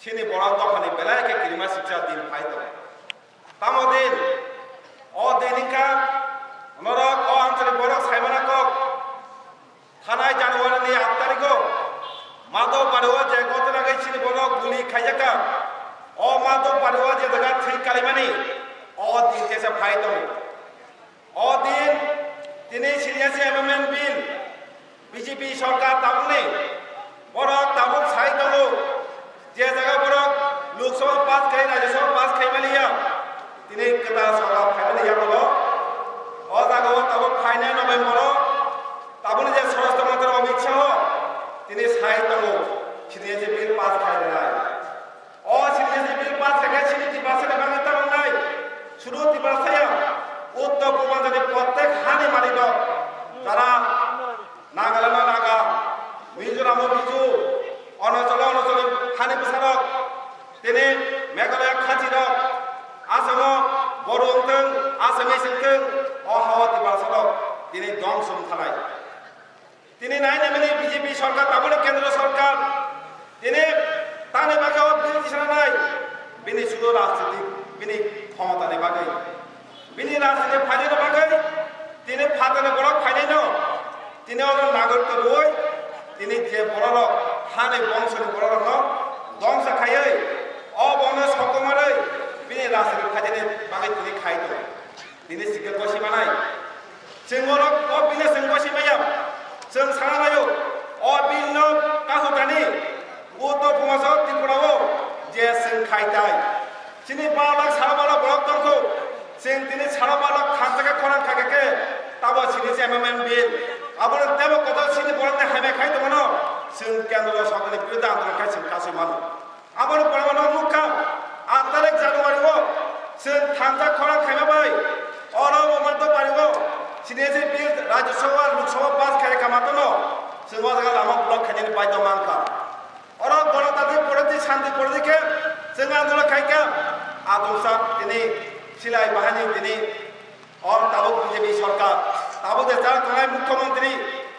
sini borok dokani belai ke kilima siksa din phai to tamodin o denika norok o antari borok saimana kok thanai January ni 8 tariko Manob baruwa je gotona gai sini borok guli khaijaka o Manob baruwa je jaga thri kalimani o din jesa phai to o din tini siniasi amendment bill BJP Sarkar তাবুনে borok tabuk sai to je jaga borok Lok Sabha pass khai Rajya Sabha pass khai maliya tini kata sora khai maliya bolo o jaga o tabuk khai na November tabune je স্বরাষ্ট্র মন্ত্রী অমিত শাহ তিনি sai to siniasi bill pass khai na o siniasi bill pass khai sini TIPRASA ke bangai ta bangai শুধু TIPRASA ya উত্তর পূর্বাঞ্চলের প্রত্যেক হানি মালিক যারা নাগাল্যান্ড নাগা মিজোরাম মিজো অঞ্চল অঞ্চলে হানি প্রসারক তিনি মেঘালয় খাচিরক আসাম বড়োংথং আসামে সিংথং অহাওয়া TIPRASA তিনি দংশম থানায় তিনি নাই নামেনি বিজেপি সরকার তারপরে কেন্দ্র সরকার তিনি তানে বাগে বিল দিশা নাই বিনি শুধু রাজনীতি বিনি ক্ষমতানে বাগে বিনি রাজনীতি ফাইনে বাগে তিনি ফাতানে বড় ফাইনে ন তিনি অন্য নাগরিক রই তিনি যে বড় হানে বংশনি বড় ধ্বংস খাইয়ে অবন সকমারে বিনি রাজনীতি ফাইনে বাগে তিনি খাইতো তিনি সিকে বসি বানাই जों अ बिल जों बसि माया जों सानायो अ बिल न काहुतानि उत्तर पूर्वांचल त्रिपुराओ जे जों खाइताय सिनि 12 लाख 12.5 ब्लक दंखौ जों दिनै 12.5 लाख खानजाका खरां खाके ताबो सिनि एमएमएन बिल आबो देबो कत सिनि बरने हामे खाइ दमन जों केन्द्र सरकारनि बिरुद्ध आन्दोलन खाइ जों कासै मानो आबो परमानो मुखा 8 तारिख जानुवारिआव जों खानजा खरां खाइमाबाय अरो मन्द पारिगो Siniasi bill Rajya Sabha Lok Sabha pass khai kamato no semua jaga lama blok khajani pai domangka orang gণতান্ত্রিক পদ্ধতি শান্তি পদ্ধতিকে जों आन्दोलन खाइका आदमसा তিনি सिलाइ बाहानि তিনি और ताबुक बीजेपी सरकार ताबुक देशा तंगाय मुख्यमंत्री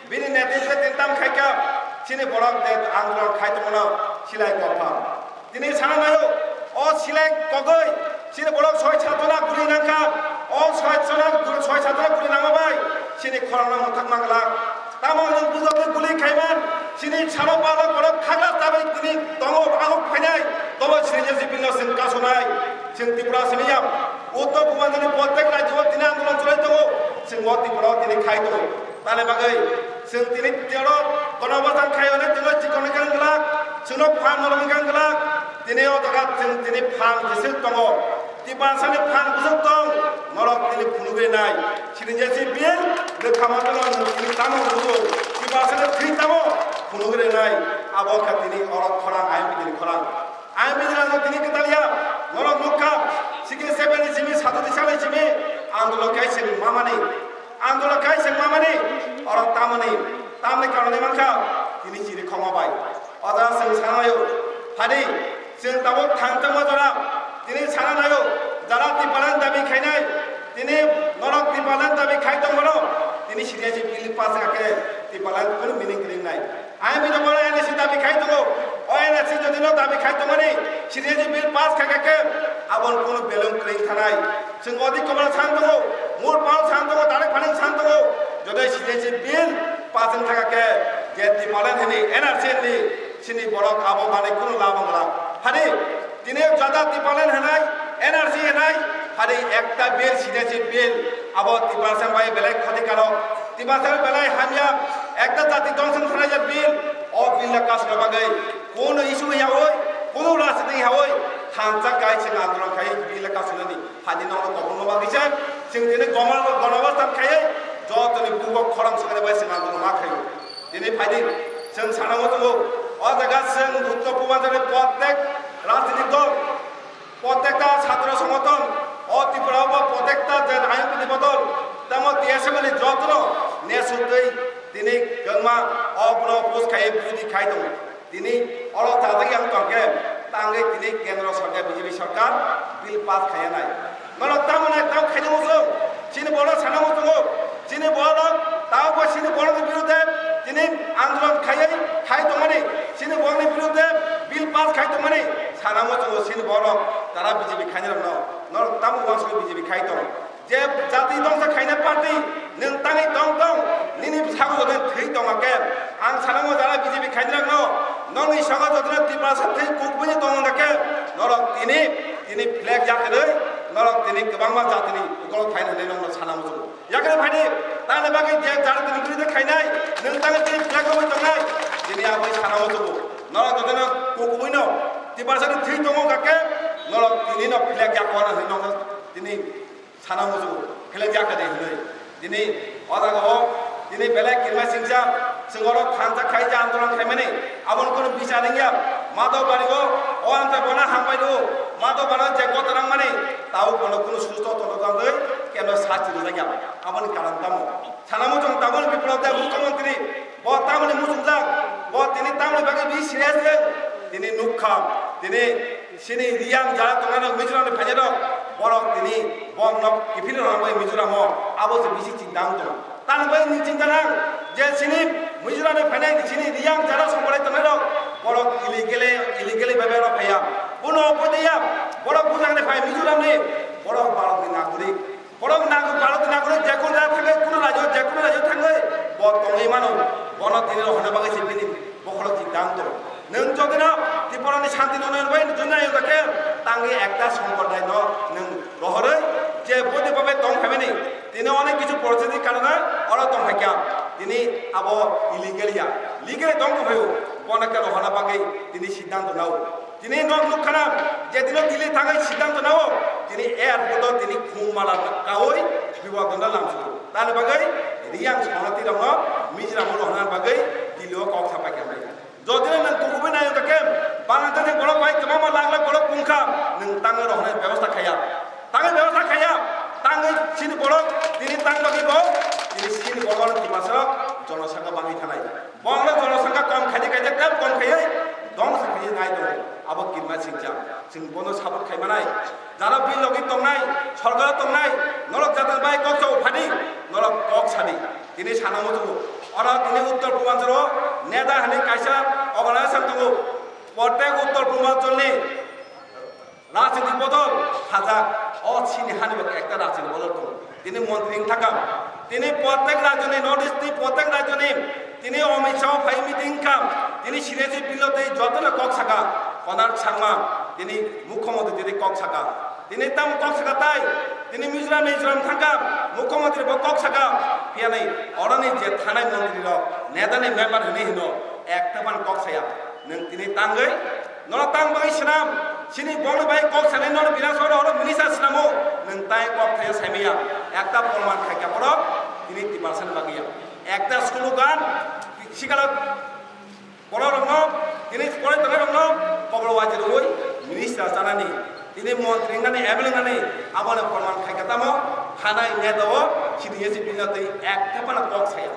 बिनि नेतृत्वे तिनताम खाइका सिनि बरक दे आन्दोलन खाइतमनो सिलाइ गफा তিনি साना नायो ओ सिलाइ कगै सिनि बरक 6 ছাত্রনা গুলি নাंखा ओ 6 ছাত্রনা गुली नांबाय सिनि खराना मथक नांगला तामो जों बुजोबनि गुली खाइमान सिनि सानो बाला बरक खागला ताबै तिनि दङो आगो फाइनाय तबो सिनि जे बिल जों कासनाय जों त्रिपुरा सिनिया उत्तर पूर्वांचलनि प्रत्येक राज्यआव तिनि आन्दोलन चलाय दङ जों त्रिपुरायाव तिनि खाइ दङ ताले बागै जों तिनि तेरो गणअभ्युत्थान खायने तिनो चिकन गांगला जोंनो फान नरम गांगला तिनि अदगा जों तिनि फान जेसे दङ TIPRASAनि फान बुजोब दं नरक तिनि फुनुगे नाय सिनि जेसे बिल लेखामादोन तिनि तामो बुजो TIPRASAनि थ्रि तामो फुनुगे नाय आबो का तिनि अरक खरां आइम तिनि खरां आइम बिदिना तिनि कतालिया नरक मुखा सिगे 7 जिमि सादु दिसाले जिमि आन्दोलन खाइसेन मामानि अरक तामनि तामनि कारणे मानखा तिनि सिरि खमाबाय अदा जों सानायो हादि जों ताबो थांथों जरा তিনি সারা নাयो যারা ত্রিপুরান দাবি খাইনাই তিনি নরক ত্রিপুরান দাবি খাইতং বলো তিনি সিরিয়াসি বিল পাস কাকে ত্রিপুরান কোনো মিনিং ক্রিম নাই আই বিনো বড় এনএসি দাবি খাইতং ও এনএসি যদি ন দাবি খাইতং মানে সিরিয়াসি বিল পাস কাকে আবন কোনো বেলুন ক্রিম থানাই जों অধিক কমলা ছান দङ মুর পাল ছান দङ দারে ফানিং ছান দङ যদি সিরিয়াসি বিল পাসন থাকাকে যে ত্রিপুরান হেনি এনআরসি नि সিনি বড় আবো মানে কোনো লাভ আমরা হানি তিনি জাদা ত্রিপুরান হেনাই এনআরসি হেনাই হারি একটা বিল সিরিয়াসি বিল আবো ত্রিপুরান বাই বেলায় ক্ষতিকারক ত্রিপুরান বেলায় হামিয়া একটা জাতি দংশন থানায় বিল ও বিল কাজ বাগে কোন ইস্যু ইয়া হই কোন রাজনীতি ইয়া হই থানচা গাই जों आन्दोलन खाय बिल कासुनि हानि नंग गबनो बागिसा जों दिनै गणअभ्युत्थान खाय जतनि बुगक खरां सगरे बाय जों आन्दोलन मा खाय दिनै फायदि जों सानांगौ दङ अ जायगा जों उत्तर पूर्वाञ्चलनि प्रत्येक राजनीतिक दल प्रत्येकटा छात्र संगठन अ त्रिपुरायाव प्रत्येकटा जे आइनबिधि बदल तम देशमनि जतन नेसुदै दिनै गंमा अब्र पोस्ट खाय बिरोधी खाय दङ दिनै अर ताजागि आं तंगे तांगे दिनै केन्द्र सरकार बीजेपी सरकार बिल पास खाय नाय मन तामने ताव खायनो जों सिनि बड़ सानांगौ दङ सिनि बड़ ताव सिनि बड़नि बिरुद्धे दिनै आन्दोलन खाय दङनि सिनि बड़नि बिरुद्धे बिल पास खाय दङनि সানামো जोङो सिन बरक तारा बीजेपी खायनो रंनो नर तामु वांसो बीजेपी खाय दं जे जाति दंसा खायनो पार्टी नों ताङै दं निनि सागो जदे थै दंगाके आं सानामो जारा बीजेपी खायनो रंनो ननि सागो जदे त्रिपुरा थै कोकबिनि दंगाके नरक तिनि फ्लेग जातरै नरक तिनि गोबांमा जातिनि गल खायनो नै रंनो सानामो जोङो याके फायदि ताने बागै जे जारा तिनि बिदि खायनाय नों ताङै तिनि फ्लेग होबै दंनाय तिनि आबै सानामो जोङो नरक जदे कोकबिनो त्रिपुरा थै दंगाके नरक तिनि न फ्लेग जाकवाना है नंनो तिनि सानामो जोङो फ्लेग जाकदे है तिनि अदागो तिनि बेले किरमा सिंसा जोंगरो थांजा खायजा आंदोलन खायमाने आबन कोन बिचारिया माधव बारिगो ओ आंता बना हामबायदो माधव बाना जे गतरां माने ताव कोन कोन सुस्त तलगांदै केनो साथि जायगा आबन कारण तामो सानामो जों ताबन बिप्लबदा मुख्यमंत्री ब तामने मुजुंजा ब तिनि तामने बागे बि सिरियास तिनि नुखा तिनि सिनि रियां जारा तंगानो मिजोराम फाजेदो बरक तिनि बम न किफिनो रामबाय मिजोराम आबोसे बिसि चिंतां दं तानबाय नि चिंतानां जे सिनि मिजोराम फानाय सिनि रियां जारा संबराय तंगानो बरक इलिगेले बेबेरो फाया उनो पदिया बरक बुजांने फाय मिजोरामनि बरक भारतनि नागरिक बरक नागरिक जेकुन जा थाङै कुनो राज्य थाङै ब तंगै मानो बन तिनि हना बागै सिपिनि बखलक चिंतां दं नों जदिना त्रिपुरानि शान्ति नयन बाय जुनाय गाके तांगे एकटा संप्रदाय न नों रहरै जे बदे पाबे दं खाबेनि तिनि अनेक किछु परिस्थिति कारणे अर दं हाक्या तिनि आबो इलिगेलिया लिगेल दं भयो बनके रहना बागै तिनि सिद्धांत नाव तिनि न नुखाना जे दिनो दिल्ली थाङै सिद्धांत नाव तिनि एयारपोर्ट तिनि खुमाला कावै बिवादना लामसु ताले बागै रियां सनाति दङ मिजराम रहना बागै दिल्लीयाव कक सापाके जदिनो नों कोकबिन नायो गाके बांलादेशनि बरक बाय गोबां लाख बरक पुंखा नों ताङै रहनाय व्यवस्था खाया ताङै सिन बरक तिनि तां बागै बो तिनि सिन बरक तिमासो जनसंख्या बाङै थानाय बंला जनसंख्या कम खायदे कम खायै दं साखायै नाय दं आबो किरमा सिंजा जों बनो साबत खायमानाय जारा बि लगि तंनाय सरकार तंनाय नरक जातन बाय कक्सौ फादि नरक कक सादि तिनि सानामो जोङो अरा तिनि उत्तर पूर्वांचल नेता हानि कायसा अर्गानाइजेशन दङ प्रत्येक उत्तर पूर्वांचलनि राजनीतिक बदल हाजा असिनि हानिबो एकटा राजनीतिक बदल दङ तिनि मन्त्री थाका तिनि प्रत्येक राज्यनि नर्थ इस्टनि प्रत्येक राज्यनि तिनि अमित शाह फाइ मिटिं काम तिनि सिरेजि बिलते जतन कक साका कनार सांमा तिनि मुख्यमंत्री तिनि कक साका तिनि ताम कक साका ताइ तिनि मिजोराम थांका मुख्यमंत्री बो कक साका फियानै अरनि जे थानाय मन्त्री र नेतानि मेम्बार हनि हिनो एकटाबान कक साया नों तिनि तांगै नर तां बागै सिनाम सिनि बंग बाय कक सानै नर बिनासर अर मिनिसा सिनामो नों ताय कक थाया साइमिया एकटा प्रमाण खायका बरक तिनि 30% बागैया एकटा स्लोगान सिगाला बड़ रंग तिनि परे तने रंग कबल वाजिर ओइ मिनिस्टार जानानि तिनि मन्त्री गानि एबेलंगानि आबानो प्रमाण खायका तामो खानाय नेताओ सिरियसि बिनातै एकटाबान कक साया